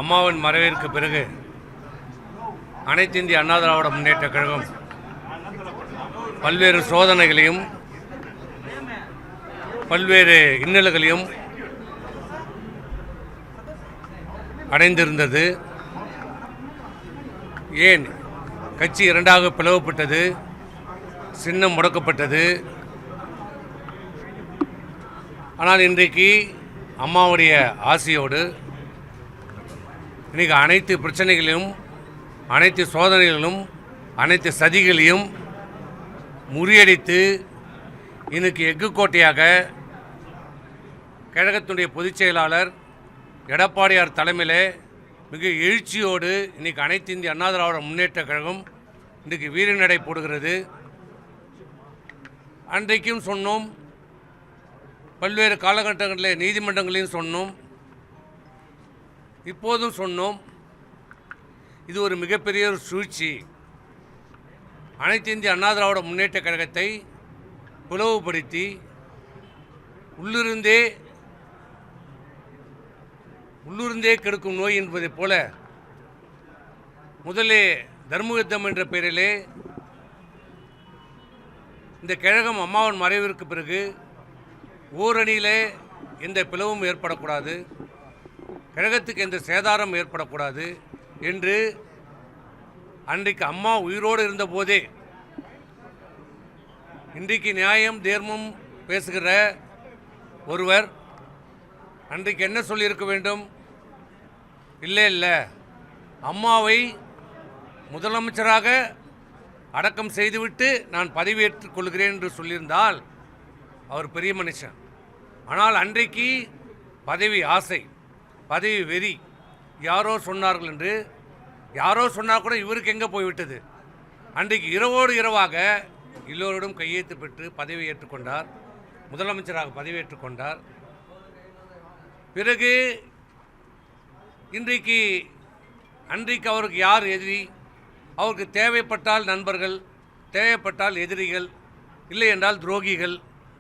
அம்மாவின் மறைவிற்கு பிறகு அனைத்து இந்திய அண்ணா திராவிட முன்னேற்ற கழகம் பல்வேறு சோதனைகளையும் பல்வேறு இன்னல்களையும் அடைந்திருந்தது. ஏன் கட்சி இரண்டாக பிளவுபட்டது, சின்னம் முடக்கப்பட்டது. ஆனால் இன்றைக்கு அம்மாவுடைய ஆசையோடு இன்றைக்கி அனைத்து பிரச்சனைகளையும், அனைத்து சோதனைகளிலும், அனைத்து சதிகளையும் முறியடித்து இன்னைக்கு எஃகு கோட்டையாக கழகத்தினுடைய பொதுச் செயலாளர் எடப்பாடியார் தலைமையில் மிக எழுச்சியோடு இன்றைக்கி அனைத்து இந்திய அண்ணா திராவிட முன்னேற்ற கழகம் இன்றைக்கு வீரநடை போடுகிறது. அன்றைக்கும் சொன்னோம், பல்வேறு காலகட்டங்களில் நீதிமன்றங்களையும் சொன்னோம், இப்போதும் சொன்னோம். இது ஒரு மிகப்பெரிய ஒரு சூழ்ச்சி. அனைத்து இந்திய அண்ணா திராவிட முன்னேற்ற கழகத்தை பிளவுபடுத்தி உள்ளிருந்தே கெடுக்கும் நோய் என்பதைப் போல முதலே தர்மயுத்தம் என்ற பெயரிலே இந்த கழகம் அம்மாவின் மறைவிற்கு பிறகு ஓரணியிலே எந்த பிளவும் ஏற்படக்கூடாது, கழகத்துக்கு எந்த சேதாரம் ஏற்படக்கூடாது என்று அன்றைக்கு அம்மா உயிரோடு இருந்தபோதே இன்றைக்கு நியாயம் தர்மம் பேசுகிற ஒருவர் அன்றைக்கு என்ன சொல்லியிருக்க வேண்டும்? இல்லை, அம்மாவை முதலமைச்சராக அடக்கம் செய்துவிட்டு நான் பதவியேற்றுக் கொள்கிறேன் என்று சொல்லியிருந்தால் அவர் பெரிய மனுஷன். ஆனால் அன்றைக்கு பதவி ஆசை, பதவி வெறி, யாரோ சொன்னார்கள் என்று, யாரோ சொன்னால் கூட இவருக்கு எங்கே போய்விட்டது. அன்றைக்கு இரவோடு இரவாக எல்லோரிடம் கையெழுத்து பெற்று பதவி ஏற்றுக்கொண்டார், முதலமைச்சராக பதவியேற்றுக் கொண்டார். பிறகு அன்றைக்கு அவருக்கு யார் எதிரி? அவருக்கு தேவைப்பட்டால் நண்பர்கள், தேவைப்பட்டால் எதிரிகள், இல்லை என்றால் துரோகிகள்.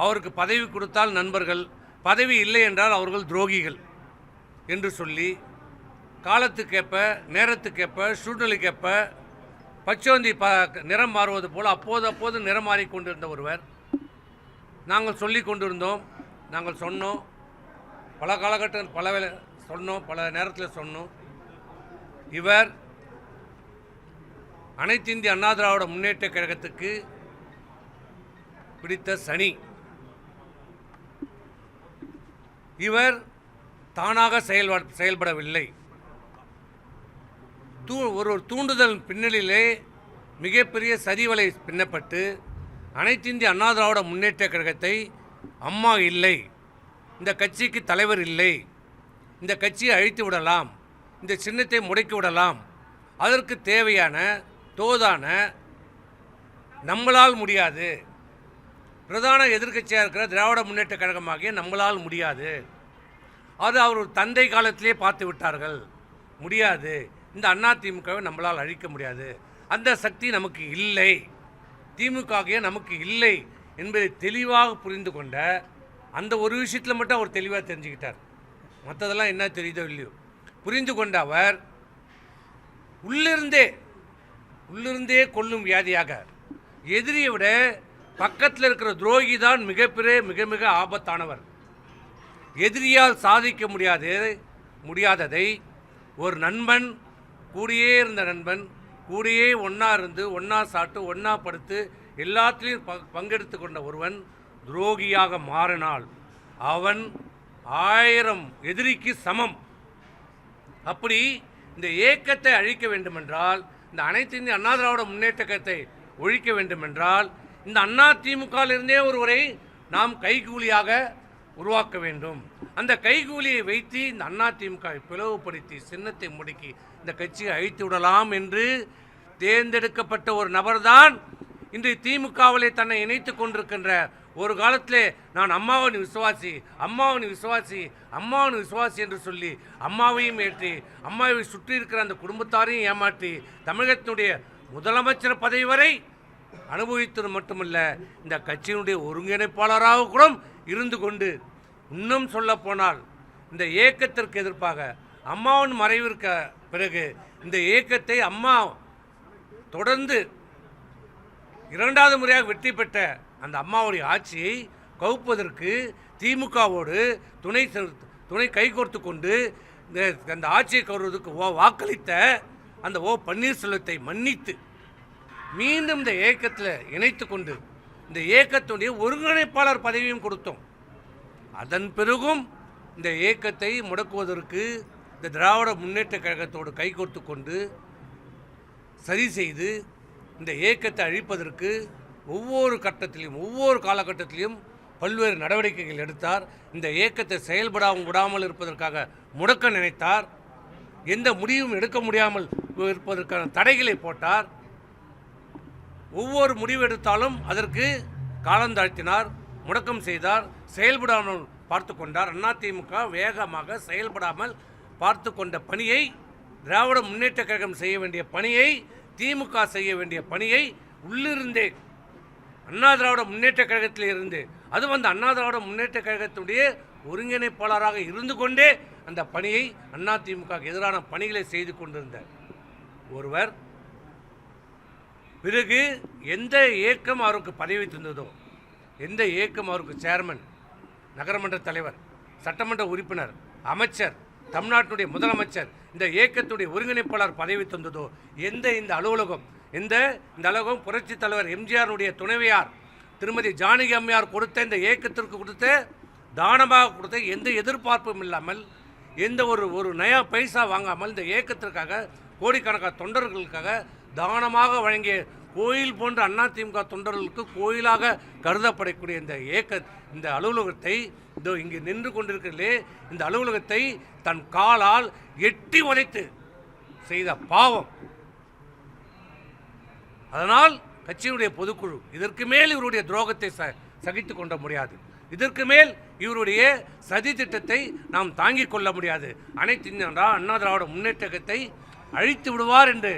அவருக்கு பதவி கொடுத்தால் நண்பர்கள், பதவி இல்லை என்றால் அவர்கள் துரோகிகள் என்று சொல்லி காலத்துக்கேற்ப, நேரத்துக்கேற்ப, சூழ்நிலைக்கேற்ப பச்சோந்தி நிறம் மாறுவது போல் அப்போது நிறம் மாறிக்கொண்டிருந்த ஒருவர். நாங்கள் சொல்லி கொண்டிருந்தோம், நாங்கள் சொன்னோம், பல காலகட்டம் பல வேலை சொன்னோம், பல நேரத்தில் சொன்னோம். இவர் அனைத்து இந்திய அண்ணா திராவிட முன்னேற்ற கழகத்துக்கு பிடித்த சனி. இவர் தானாக செயல்படவில்லை. ஒரு தூண்டுதல் பின்னணியிலே மிகப்பெரிய சதிவலை பின்னப்பட்டு அனைத்து இந்திய அண்ணா திராவிட முன்னேற்ற கழகத்தை அம்மா இல்லை, இந்த கட்சிக்கு தலைவர் இல்லை, இந்த கட்சியை அழித்து விடலாம், இந்த சின்னத்தை முடக்கி விடலாம், அதற்கு தேவையான தோதான நம்மளால் முடியாது, பிரதான எதிர்க்கட்சியாக இருக்கிற திராவிட முன்னேற்ற கழகமாகிய நம்மளால் முடியாது, அது அவர் தந்தை காலத்திலே பார்த்து விட்டார்கள், முடியாது, இந்த அண்ணா திமுகவை நம்மளால் அழிக்க முடியாது, அந்த சக்தி நமக்கு இல்லை, திமுக நமக்கு இல்லை என்பதை தெளிவாக புரிந்து கொண்ட அந்த ஒரு விஷயத்தில் மட்டும் அவர் தெளிவாக தெரிஞ்சுக்கிட்டார். மற்றதெல்லாம் என்ன தெரியுதோ இல்லையோ புரிந்து கொண்ட அவர் உள்ளிருந்தே கொல்லும் வியாதியாக, எதிரியை விட பக்கத்தில் இருக்கிற துரோகி தான் மிக மிக ஆபத்தானவர். எதிரியால் சாதிக்க முடியாததை ஒரு நண்பன், கூடியே இருந்த நண்பன், கூடியே ஒன்றா இருந்து ஒன்றா சாப்பிட்டு ஒன்றா படுத்து எல்லாத்திலையும் பங்கெடுத்து கொண்ட ஒருவன் துரோகியாக மாறினால் அவன் 1000 எதிரிக்கு சமம். அப்படி இந்த இயக்கத்தை அழிக்க வேண்டுமென்றால், இந்த அனைத்து இந்திய அண்ணா திராவிட முன்னேற்ற கழகத்தை ஒழிக்க வேண்டுமென்றால், இந்த அண்ணா திமுகவிலிருந்தே ஒருவரை நாம் கைகூலியாக உருவாக்க வேண்டும். அந்த கைகூலியை வைத்து இந்த அண்ணா திமுகவை பிளவுபடுத்தி சின்னத்தை முடக்கி இந்த கட்சியை அழித்து விடலாம் என்று தேர்ந்தெடுக்கப்பட்ட ஒரு நபர்தான் இன்று திமுகவிலே தன்னை இணைத்து கொண்டிருக்கின்ற. ஒரு காலத்திலே நான் அம்மாவின் விசுவாசி என்று சொல்லி அம்மாவையும் ஏற்றி, அம்மாவை சுற்றி இருக்கிற அந்த குடும்பத்தாரையும் ஏமாற்றி தமிழகத்தினுடைய முதலமைச்சர் பதவி வரை அனுபவித்தது மட்டுமல்ல, இந்த கட்சியினுடைய ஒருங்கிணைப்பாளராக கூட இருந்து கொண்டு, இன்னும் சொல்ல போனால் இந்த இயக்கத்திற்கு எதிர்ப்பாக அம்மாவின் மறைவிற்கு பிறகு இந்த இயக்கத்தை அம்மா தொடர்ந்து 2வது முறையாக வெற்றி பெற்ற அந்த அம்மாவுடைய ஆட்சியை கவுப்பதற்கு திமுகவோடு துணை கைகோர்த்து கொண்டு அந்த ஆட்சியை கவுறுவதற்கு வாக்களித்த அந்த பன்னீர்செல்வத்தை மன்னித்து மீண்டும் இந்த இயக்கத்தில் இணைத்து கொண்டு இந்த இயக்கத்துடைய ஒருங்கிணைப்பாளர் பதவியும் கொடுத்தோம். அதன் பிறகும் இந்த இயக்கத்தை முடக்குவதற்கு இந்த திராவிட முன்னேற்ற கழகத்தோடு கைகோர்த்து கொண்டு சரி செய்து இந்த இயக்கத்தை அழிப்பதற்கு ஒவ்வொரு கட்டத்திலும் ஒவ்வொரு காலகட்டத்திலும் பல்வேறு நடவடிக்கைகள் எடுத்தார். இந்த இயக்கத்தை செயல்படாமல் விடாமல் இருப்பதற்காக முடக்க நினைத்தார். எந்த முடிவும் எடுக்க முடியாமல் இருப்பதற்கான தடைகளை போட்டார். ஒவ்வொரு முடிவு எடுத்தாலும் அதற்கு காலந்தாழ்த்தினார், முடக்கம் செய்தார், செயல்படாமல் பார்த்து கொண்டார். அதிமுக வேகமாக செயல்படாமல் பார்த்து கொண்ட பணியை, திராவிட முன்னேற்ற கழகம் செய்ய வேண்டிய பணியை, திமுக செய்ய வேண்டிய பணியை உள்ளிருந்தே அண்ணா திராவிட முன்னேற்ற கழகத்தில் இருந்து அது அண்ணா திராவிட முன்னேற்ற கழகத்துடைய ஒருங்கிணைப்பாளராக இருந்து கொண்டே அந்த பணியை அதிமுக எதிரான பணிகளை செய்து கொண்டிருந்த ஒருவர் பிறகு எந்த இயக்கம் அவருக்கு பதவி தந்ததோ, எந்த இயக்கம் அவருக்கு சேர்மன், நகரமன்ற தலைவர், சட்டமன்ற உறுப்பினர், அமைச்சர், தமிழ்நாட்டுடைய முதலமைச்சர், இந்த இயக்கத்துடைய ஒருங்கிணைப்பாளர் பதவி தந்ததோ, இந்த அலுவலகம் இந்த அலுவலகம் புரட்சி தலைவர் எம்ஜிஆருடைய துணைவியார் திருமதி ஜானகி அம்மையார் கொடுத்த இந்த இயக்கத்திற்கு கொடுத்த தானமாக கொடுத்த எந்த எதிர்பார்ப்பும் இல்லாமல் எந்த ஒரு நயா பைசா வாங்காமல் இந்த இயக்கத்திற்காக கோடிக்கணக்கான தொண்டர்களுக்காக தானமாக வழங்கிய கோயில் போன்ற அதிமுக தொண்டர்களுக்கு கோயிலாக கருதப்படக்கூடிய இந்த அலுவலகத்தை இங்கு நின்று கொண்டிருக்கிறதே, இந்த அலுவலகத்தை தன் காலால் எட்டி உதைத்து செய்த பாவம். அதனால் கட்சியினுடைய பொதுக்குழு இதற்கு மேல் இவருடைய துரோகத்தை சகித்து கொள்ள முடியாது. இதற்கு மேல் இவருடைய சதி திட்டத்தை நாம் தாங்கிக் கொள்ள முடியாது. அனைத்து அண்ணா திராவிட முன்னேற்றத்தை அழித்து விடுவார் என்று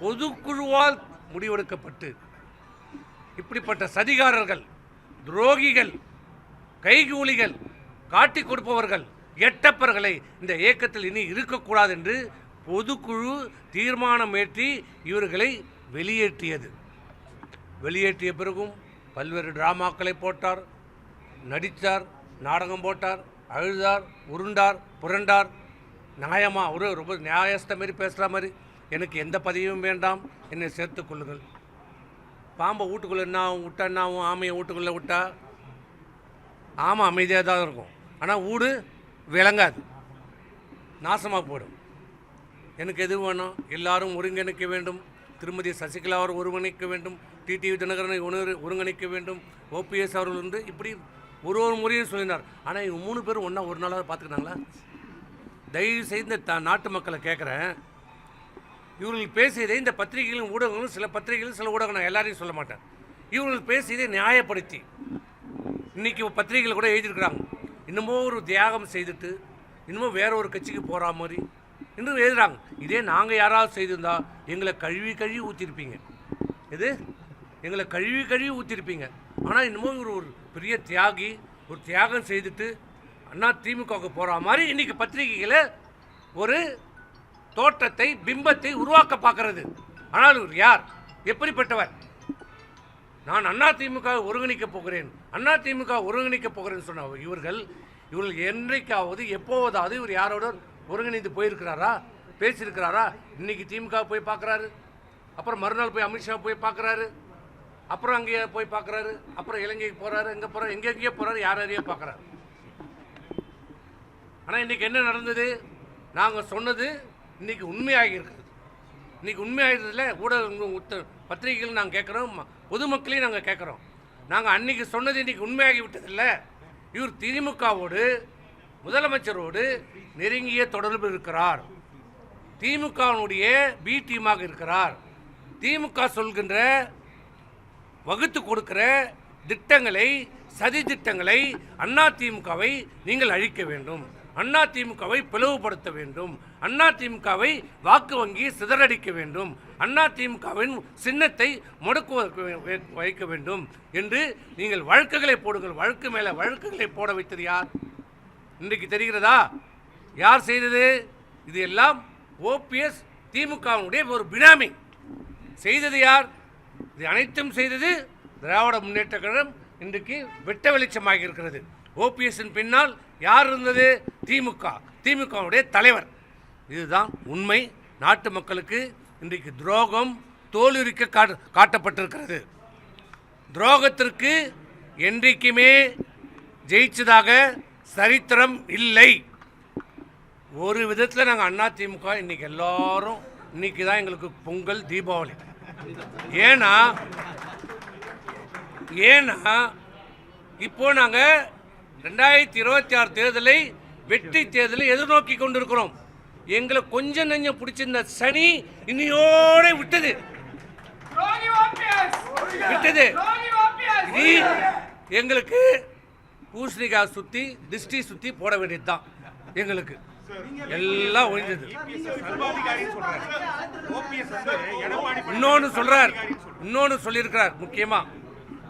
பொதுக்குழுவால் முடிவெடுக்கப்பட்டு இப்படிப்பட்ட சதிகாரர்கள், துரோகிகள், கைகூலிகள், காட்டி கொடுப்பவர்கள், எட்டப்பர்களை இந்த இயக்கத்தில் இனி இருக்கக்கூடாது என்று பொதுக்குழு தீர்மானம் ஏற்றி இவர்களை வெளியேற்றியது. வெளியேற்றிய பிறகும் பல்வேறு டிராமாக்களை போட்டார், நடித்தார், நாடகம் போட்டார், அழுதார், உருண்டார், புரண்டார். நியாயமாக ரொம்ப நியாயஸ்த மாதிரி பேசுகிற மாதிரி, எனக்கு எந்த பதவியும் வேண்டாம், என்னை சேர்த்து கொள்ளுங்கள். பாம்பை வீட்டுக்குள்ளே என்னாகும், ஆமையை வீட்டுக்குள்ளே விட்டா ஆமாம் அமைதியாக தான் இருக்கும், ஆனால் வீடு விளங்காது, நாசமாக போயிடும். எனக்கு எது வேணும்? எல்லாரும் ஒருங்கிணைக்க வேண்டும். திருமதி சசிகலா அவர் ஒருங்கிணைக்க வேண்டும், டிடிவி தினகரனை ஒருங்கிணைக்க வேண்டும், ஓபிஎஸ் அவர்கள் வந்து இப்படி ஒரு முறையும் சொல்லினார். ஆனால் இவங்க 3 பேரும் ஒன்றா ஒரு நாளாக பார்த்துக்கிட்டாங்களா? தயவு செய்து நாட்டு மக்களை கேட்குறேன், இவர்கள் பேசியதை இந்த பத்திரிகைகளும் ஊடகங்களும், சில பத்திரிகைகளும் சில ஊடகம், நான் எல்லாரையும் சொல்ல மாட்டேன், இவர்கள் பேசியதை நியாயப்படுத்தி இன்றைக்கி பத்திரிகைகள் கூட எழுதியிருக்கிறாங்க. இன்னமும் ஒரு தியாகம் செய்துட்டு இன்னமும் வேற ஒரு கட்சிக்கு போகிற மாதிரி இன்னும் எழுதுகிறாங்க. இதே நாங்கள் யாராவது செய்திருந்தா எங்களை கழுவி ஊற்றிருப்பீங்க. இது எங்களை கழுவி ஊற்றிருப்பீங்க. ஆனால் இன்னமும் ஒரு பெரிய தியாகி, ஒரு தியாகம் செய்துட்டு திமுகவுக்கு போகிற மாதிரி இன்றைக்கி பத்திரிகைகளை ஒரு தோற்றத்தை, பிம்பத்தை உருவாக்க பார்க்கறது. ஆனால் இவர் யார், எப்படிப்பட்டவர்? நான் அதிமுக ஒருங்கிணைக்கப் போகிறேன், அதிமுக ஒருங்கிணைக்கப் போகிறேன்னு சொன்ன இவர்கள் என்றைக்காவது எப்போதாவது இவர் யாரோட ஒருங்கிணைந்து போயிருக்கிறாரா, பேசியிருக்கிறாரா? இன்னைக்கு திமுக போய் பார்க்குறாரு, அப்புறம் மறுநாள் போய் அமித்ஷா போய் பார்க்குறாரு, அப்புறம் அங்கேயே போய் பார்க்குறாரு, அப்புறம் இலங்கைக்கு போகிறாரு, எங்கே போகிறார், எங்கெங்கேயோ போகிறாரு, யாரையே பார்க்குறாரு. ஆனால் இன்றைக்கி என்ன நடந்தது? நாங்கள் சொன்னது இன்றைக்கி உண்மையாகி இருக்கிறது. இன்றைக்கி உண்மையாகிறதுல ஊடக பத்திரிகைகள் நாங்கள் கேட்குறோம், பொதுமக்களையும் நாங்கள் கேட்குறோம். நாங்கள் அன்றைக்கி சொன்னது இன்றைக்கி உண்மையாகி விட்டதில்லை. இவர் திமுகவோடு, முதலமைச்சரோடு நெருங்கிய தொடர்பு இருக்கிறார், திமுகவுடைய பி டீமாக இருக்கிறார். திமுக சொல்கின்ற வகுத்து கொடுக்கிற திட்டங்களை, சதி திட்டங்களை, அதிமுகவை நீங்கள் அழிக்க வேண்டும், அதிமுகவை பிளவுபடுத்த வேண்டும், அதிமுகவை வாக்கு வங்கி சிதறடிக்க வேண்டும், அதிமுகவின் சின்னத்தை முடக்குவதற்கு வைக்க வேண்டும் என்று நீங்கள் வழக்குகளை போடுங்கள். வழக்கு மேலே வழக்குகளை போட வைத்தது யார்? இன்றைக்கு தெரிகிறதா? யார் செய்தது? இது எல்லாம் ஓபிஎஸ் திமுகவுடைய ஒரு பினாமி. செய்தது யார்? இது அனைத்தும் செய்தது திராவிட முன்னேற்ற கழகம். இன்றைக்கு வெட்ட வெளிச்சமாக இருக்கிறது. ஓபிஎஸ்ஸின் பின்னால் யார் இருந்தது? திமுக, திமுகவுடைய தலைவர். இதுதான் உண்மை. நாட்டு மக்களுக்கு இன்றைக்கு துரோகம் தோலுரிக்க காட்டப்பட்டிருக்கிறது. துரோகத்திற்கு என்றைக்குமே ஜெயிச்சதாக சரித்திரம் இல்லை. ஒரு விதத்தில் நாங்கள் அதிமுக இன்னைக்கு எல்லாரும் இன்னைக்கு தான் எங்களுக்கு பொங்கல், தீபாவளி. ஏன்னா இப்போ நாங்கள் 2026 தேர்தலை வெற்றி தேர்தலை எதிர்நோக்கி கொண்டிருக்கிறோம். எங்களை கொஞ்சம் நெஞ்சம் பிடிச்சிருந்த சனி இன்னையோட விட்டது. எங்களுக்கு பூசணிக்காய் சுத்தி திருஷ்டி சுத்தி போட வேண்டியது தான். எங்களுக்கு எல்லாம் ஒழிஞ்சது. இன்னொன்னு சொல்லியிருக்கிறார் முக்கியமா.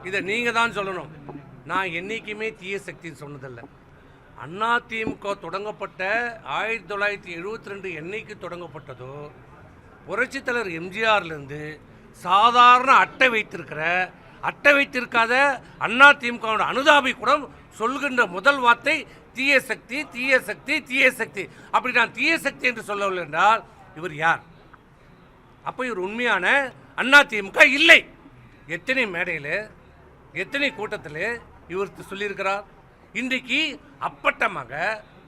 இதை நீங்க தான் சொல்லணும். நான் என்னைக்குமே தீய சக்தின்னு சொன்னதில்லை. அதிமுக தொடங்கப்பட்ட 1972 என்னைக்கு தொடங்கப்பட்டதோ புரட்சித் தலைவர் எம்ஜிஆர்லேருந்து சாதாரண அட்டை வைத்திருக்காத அதிமுகவோட அனுதாபி கூட சொல்கின்ற முதல் வார்த்தை தீய சக்தி, தீய சக்தி, தீய சக்தி. அப்படி நான் தீய சக்தி என்று சொல்லவில்லை என்றால் இவர் யார்? அப்போ இவர் உண்மையான அதிமுக இல்லை. எத்தனை மேடையில் எத்தனை கூட்டத்தில் இவர் சொல்லியிருக்கிறார். இன்றைக்கு அப்பட்டமாக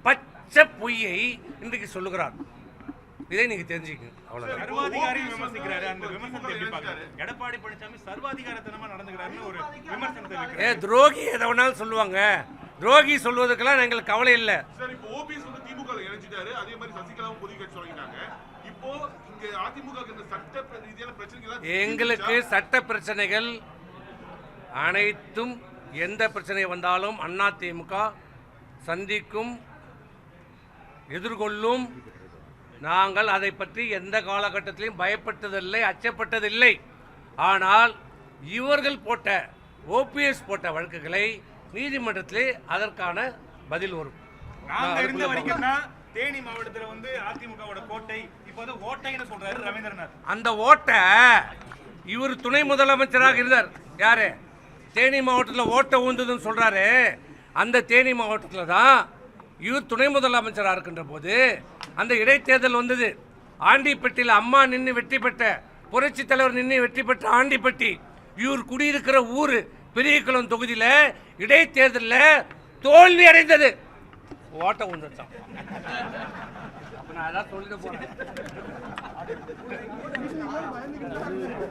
பச்சை பொய்யை இன்றைக்கு சொல்லுகிறார். இதை நீங்க தெரிஞ்சுக்கணும். அவ்வளவுதான். சர்வாதிகாரி விமர்சிக்கிறாரு. அந்த விமர்சனத்தை எப்படி பார்க்கறாரு? எடப்பாடி பழனிசாமி சர்வாதிகாரத்தனமா நடந்துக்கிறாருன்னு ஒரு விமர்சனத்தை வைக்கிறாரு. துரோகி எதை வேணாலும் சொல்லுவாங்க. துரோகி சொல்வதற்கெல்லாம் எங்களுக்கு கவலை இல்லை. சார், இப்போ ஓபிஎஸ் வந்து திமுக இணைஞ்சிட்டாரு. அதே மாதிரி சசிகலாவும் பொதுக் கட்சி சொல்லிட்டாங்க. இப்போ இங்க அதிமுக இந்த சட்ட ரீதியான பிரச்சனைகள் எங்களுக்கு சட்ட பிரச்சனைகள் அனைத்தும் எந்த பிரச்சனை வந்தாலும் அதிமுக சந்திக்கும், எதிர்கொள்ளும். நாங்கள் அதை பற்றி எந்த காலகட்டத்திலையும் பயப்பட்டதில்லை, அச்சப்பட்டதில்லை. ஆனால் இவர்கள் போட்ட ஓபிஎஸ் போட்ட வழக்குகளை நீதிமன்றத்திலே அதற்கான பதில் வரும். நாங்க இருந்த வரைக்கும் தான் தேனி மாவட்டத்துல வந்து அதிமுகவோட கோட்டை, இப்போது ஓட்டைன்னு சொல்றாரு ரவீந்திரநாத். அந்த ஓட்டை இவர் துணை முதலமைச்சராக இருந்தார். யாரு? தேனி மாவட்டத்தில் ஓட்டை ஊந்ததுன்னு சொல்றாரு. அந்த தேனி மாவட்டத்தில் தான் இவர் துணை முதலமைச்சராக இருக்கின்ற போது அந்த இடைத்தேர்தல் வந்தது. ஆண்டிப்பட்டியில் அம்மா நின்று வெற்றி பெற்ற, புரட்சி தலைவர் நின்று வெற்றி பெற்ற ஆண்டிப்பட்டி இவர் குடியிருக்கிற ஊர் பெரியகுளம் தொகுதியில் இடைத்தேர்தலில் தோல்வி அடைந்தது. ஓட்ட உந்துச்சான். அப்ப நான் அதான் சொல்லிட்டு போறேன்.